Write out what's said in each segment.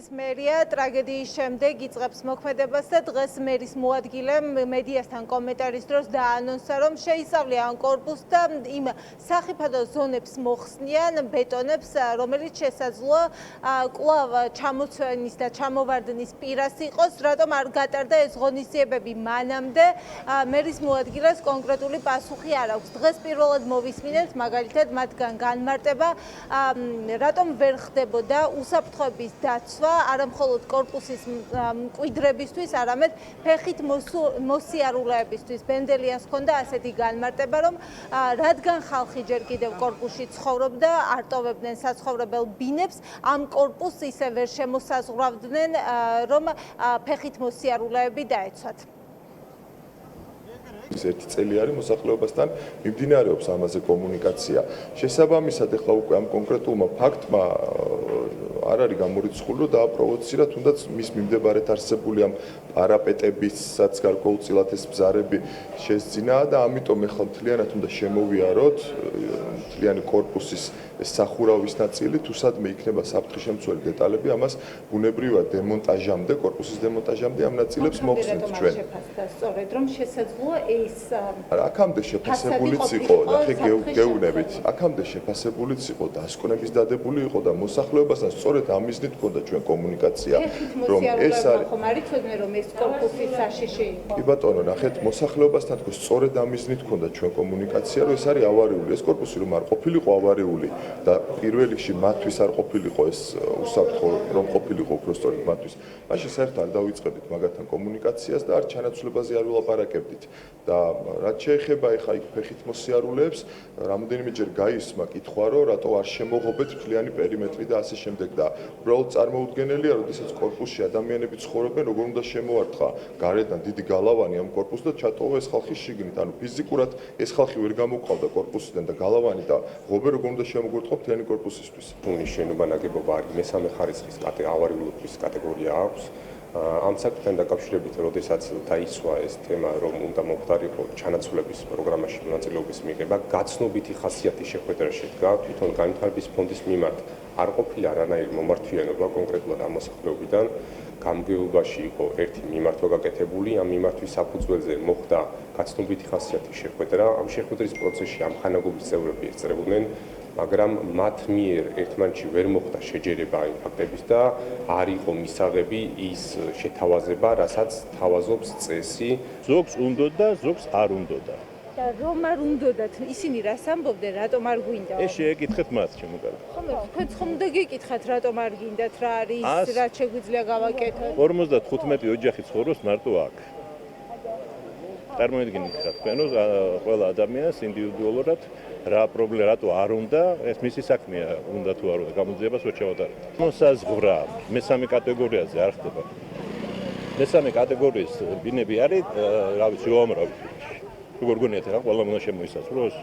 თბილისის მერია ტრაგედიის შემდეგ იწყებს მოქმედებას და დღეს მერის მოადგილემ მედიასთან კომენტარის დროს დაანონსა, რომ შეისწავლიან ამ კორპუსს და იმ სახიფათო ზონებს მოხსნიან, ბეტონებს, რომელიც შესაძლოა კვლავ ჩამოცვენის და ჩამოვარდნის პირას იყოს, რატომ არ გატარდა ეს ღონისძიებები მანამდე, მერის მოადგილეს კონკრეტული პასუხი არ აქვს. დღეს პირველად მოვისმინეთ მაგალითად მათგან განმარტება, რატომ ვერ ხდებოდა უსაფრთხოების დაცვა არა მხოლოდ კორპუსის მკვიდრებისთვის, არამედ ფეხით მოსიარულეებისთვის. ბენდელიას ჰქონდა ასეთი განმარტება, რომ რადგან ხალხი ჯერ კიდევ კორპუსში ცხოვრობდა, არტოვებდნენ საცხოვრებელ ბინებს, ამ კორპუსს ისე ვერ შემოსაზღვრავდნენ, რომ ფეხით მოსიარულეები დაეცვათ. ერთი წელი არის მოსახლეობასთან მიმდინარეობს ამაზე კომუნიკაცია. შესაბამისად, ეხლა უკვე ამ კონკრეტულმა ფაქტმა არ არის გამორიცხული, რომ დააპროვოცირა თუნდაც მის მიმდებარედ არსებული ამ პარაპეტებისაც გარკვეულწილად ეს ბზარები შესძინა და ამიტომ ეხლა მთლიანად უნდა შემოვიაროთ მთლიანი კორპუსის სახურავის ნაწილი, თუ სადმე იქნება საფრთხე-შემცველი დეტალები, ამას ბუნებრივად დემონტაჟამდე, კორპუსის დემონტაჟამდე ამ ნაწილებს მოხსნით ჩვენ. სწორედ რომ შესაძლოა ეს აქამდე შეფასებულიც იყო, ნახე გეუბნებით, აქამდე შეფასებულიც იყო, დასკვნების დადებული იყო და მოსახლეობასთან სწორედ ამ მიზნით ჰქონდა ჩვენ კომუნიკაცია, რომ ეს არის ხომ არ იცოდნენ, რომ ეს კორპუსი საშიში იყო. კი ბატონო, ნახეთ, მოსახლეობასთან თქო სწორედ ამ მიზნით ჰქონდა ჩვენ კომუნიკაცია, რომ ეს არის ავარიული, ეს კორპუსი რომ არ ყოფილიყო ავარიული და პირველ რიგში მათთვის არ ყოფილიყო ეს უსაფრთხო, რომ ყოფილიყო უბრალოდ მათთვის. მაშინ საერთოდ არ დავიწყებდით მაგათთან კომუნიკაციას და არ ჩანაცვლებაზე არ ვილაპარაკებდით. და რაც შეეხება ეხა იქ ფეხით მოსიარულეებს, რამოდენიმეჯერ გაისმა კითხვა, რომ რატო არ შემოღობეთ მთლიანი პერიმეტრი და ასე შემდეგ და უბრალოდ წარმოუდგენელია, როდესაც კორპუსში ადამიანები ცხოვრობენ, როგორ უნდა შემოარტყა გარედან დიდი გალავანი ამ კორპუსს და ჩატოვა ეს ხალხი შიგნით. ანუ ფიზიკურად ეს ხალხი ვერ გამოყავდა კორპუსიდან და გალავანი და ღობე როგორ უნდა შემოგვერტყო მთლიანი კორპუსისთვის. ტუნის შენობა ნაგებობა არის მესამე ხარისხის ავარიულობის კატეგორია აქვს. ამ საკითხთან დაკავშირებით, როდესაც დაისვა ეს თემა, რომ უნდა მომხდარიყო ჩანაცვლების პროგრამაში მონაწილეობის მიღება, გაცნობითი ხასიათის შეხვედრა შედგა თვითონ განვითარების ფონდის მიმართ. არ ყოფილა არანაირი მომართვიანობა კონკრეტულად ამ მოსახლეობიდან. გამგეობაში იყო ერთი მიმართვა გაკეთებული, ამ მიმართვის საფუძველზე მოხდა გაცნობითი ხასიათის შეხვედრა. ამ შეხვედრის პროცესში ამ ხანაგობის წევრები ესწრებოდნენ, მაგრამ მათ მიერ ერთმანეთში ვერ მოხდა შეჯერება იმ ფაქტების და არ იყო მისაღები ის შეთავაზება, რასაც თავაზობს წესი. ზოგს უნდოდა, ზოგს არ უნდოდა. და რომ არ უნდოდათ, ისინი რას ამბობდნენ, რატომ არ გვინდა? ეს შეეკითხეთ მათ, ჩემო კარგი. ხომ, თქვენც ხომ უნდა გიკითხათ, რატომ არ გინდათ, რა არის, რაც შეგვიძლია გავაკეთოთ? 55 ოჯახი ცხოვრობს მარტო აქ. წარმოიდგინეთ რა თქვენ, რომ ყველა ადამიანს ინდივიდუალურად რა პრობლემა რატო არ უნდა, ეს მისი საქმეა, უნდა თუ არ უნდა, გამოძიებას ვერ ჩავატარებთ. მოსაზღვრა მესამე კატეგორიაზე არ ხდება. მესამე კატეგორიის ბინები არის, რა ვიცი, უამრავი. როგორ გონიათ რა, ყველა უნდა შემოისაზღვროს?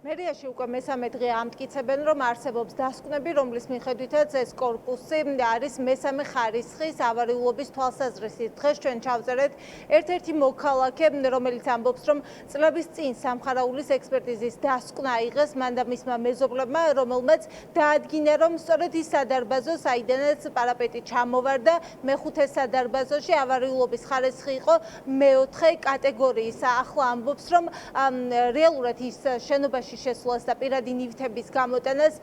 მერიაში უკვე მესამე დღე ამტკიცებენ, რომ არსებობს დასკვნები, რომლის მიხედვითაც ეს კორპუსი არის მესამე ხარისხის ავარიულობის თვალსაზრისით. დღეს ჩვენ ჩავწერეთ ერთ-ერთი მოქალაქე, რომელიც ამბობს, რომ წლების წინ სამხარაულის ექსპერტიზის დასკვნა აიღეს მან და მისმა მეზობლებმა, რომელმაც დაადგინა, რომ სწორედ ის სადარბაზო, საიდანაც პარაპეტი ჩამოვარდა, მეხუთე სადარბაზოში ავარიულობის ხარისხი იყო მეოთხე კატეგორიის. ახლა ამბობს, რომ რეალურად ის შენობაში შესვლას და პირადი ნივთების გამოტანას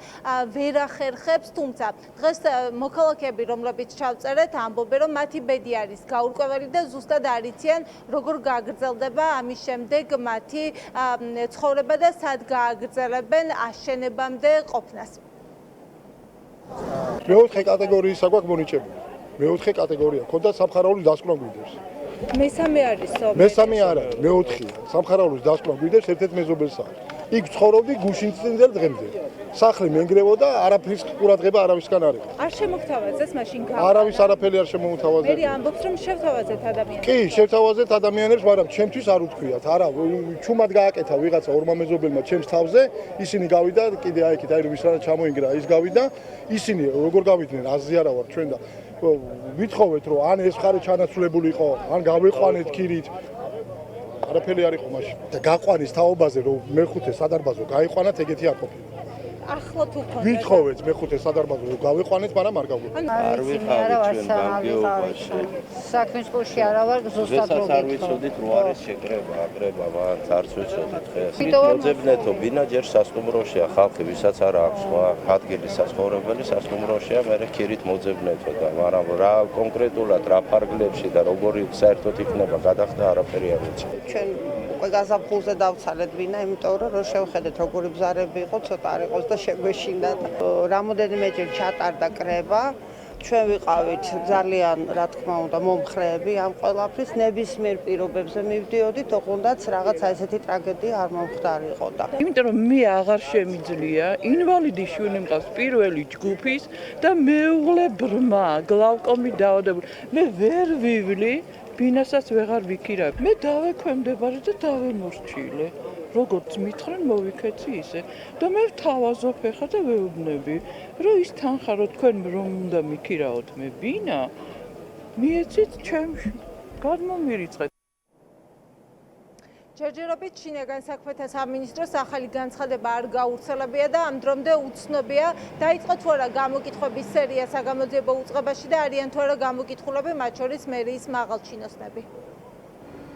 ვერ ახერხებს, თუმცა დღეს მოქალაქეები, რომლებიც ჩავწერეთ, ამბობენ, რომ მათი ბედი არის გაურკვეველი და ზუსტად არ იციან, როგორ გააგრძელდება ამის შემდეგ მათი ცხოვრება და სად გააგრძელებენ აშენებამდე ყოფნას. მეოთხე კატეგორიისა გვაქვს მონიჭებული. მეოთხე კატეგორია, ქონდა სამხარაულის დასკვნა გვიდევს. მესამე არის, მესამე არა, მეოთხეა. სამხარაულის დასკვნა გვიდევს ერთ-ერთ მეზობელსა. იქ ცხოვრობდი გუშინ წინდელ დღემდე. სახლი მენგრებოდა, არაფრის ყურადღება არავისგან არ იყო. არ შემოგთავაზეს მაშინ არავის არაფერი არ შემოუთავაზეს. მე ამბობს, რომ შევთავაზეთ ადამიანებს. კი, შევთავაზეთ ადამიანებს, მაგრამ ჩემთვის არ უთქვიათ. არა, ჩუმად გააკეთა ვიღაცა ორმა მეზობელმა ჩემს თავზე, ისინი გავიდა, კიდე აი იქით, აი რომ ის რა ჩამოინგრა, ის გავიდა, ისინი როგორ გავიდნენ, აზრი არა ვარ ჩვენ და ვითხოვეთ, რომ ან ეს ხარი ჩანაცვლებული იყო, ან გავეყვანეთ ქირით. არაფერი არ იყო მაშინ. და გაყვანის თაობაზე, რომ მეხუთე სადარბაზო გაიყვანათ, ეგეთი არ ყოფილა. ახლა თუ გქონდა ვითხოვეთ მეხუთე სადარბაზო გავიყვანეთ, მაგრამ არ გავიგებთ. არ ვიცი, ჩვენ გამგეობაში. საქმის ყურში არა ვარ, ზუსტად რო არ ვიცოდით რო არის შეკრება, აკრება, მათ არც ვიცოდით ხეს. მოძებნეთო ბინა ჯერ სასტუმროშია ხალხი, ვისაც არ აქვს სხვა ადგილი საცხოვრებელი სასტუმროშია, მე ქირით მოძებნეთო და მაგრამ რა კონკრეტულად რა ფარგლებში და როგორი საერთოდ იქნება გადახდა არაფერი არ ვიცი. ჩვენ უკვე გაზაფხულზე დავცალეთ ბინა, იმიტომ რომ შევხედეთ როგორი ბზარები იყო, ცოტა არ იყოს და შეგვეშინათ. რამოდენიმეჯერ ჩატარდა კრება. ჩვენ ვიყავით ძალიან, რა თქმა უნდა, მომხრეები ამ ყველაფრის, ნებისმიერ პირობებზე მივდიოდით, ოღონდაც რაღაცა ესეთი ტრაგედია არ მომხდარიყო და. იმიტომ რომ მე აღარ შემიძლია, ინვალიდი შვილი მყავს პირველი ჯგუფის და მეუღლე ბრმა, გლავკომით დაავადებული. მე ვერ ვივლი, ბინასაც ვეღარ ვიქირავ. მე დავექვემდებარე და დავემორჩილე. როგორც მითხრენ მოვიქეცი ისე და მე ვთავაზობ ხა და ვეუბნები რომ ის თანხა რო თქვენ რომ უნდა მიქირაოთ მე ბინა მიეცით ჩემში გადმომირიცხეთ. ჯერჯერობით შინაგან საქმეთა სამინისტროს ახალი განცხადება არ გავრცელებია და ამ დრომდე უცნობია დაიწყო თუ არა გამოკითხვების სერია საგამოძიებო უწყებაში და არიან თუ არა გამოკითხულები მათ შორის მერიის მაღალჩინოსნები.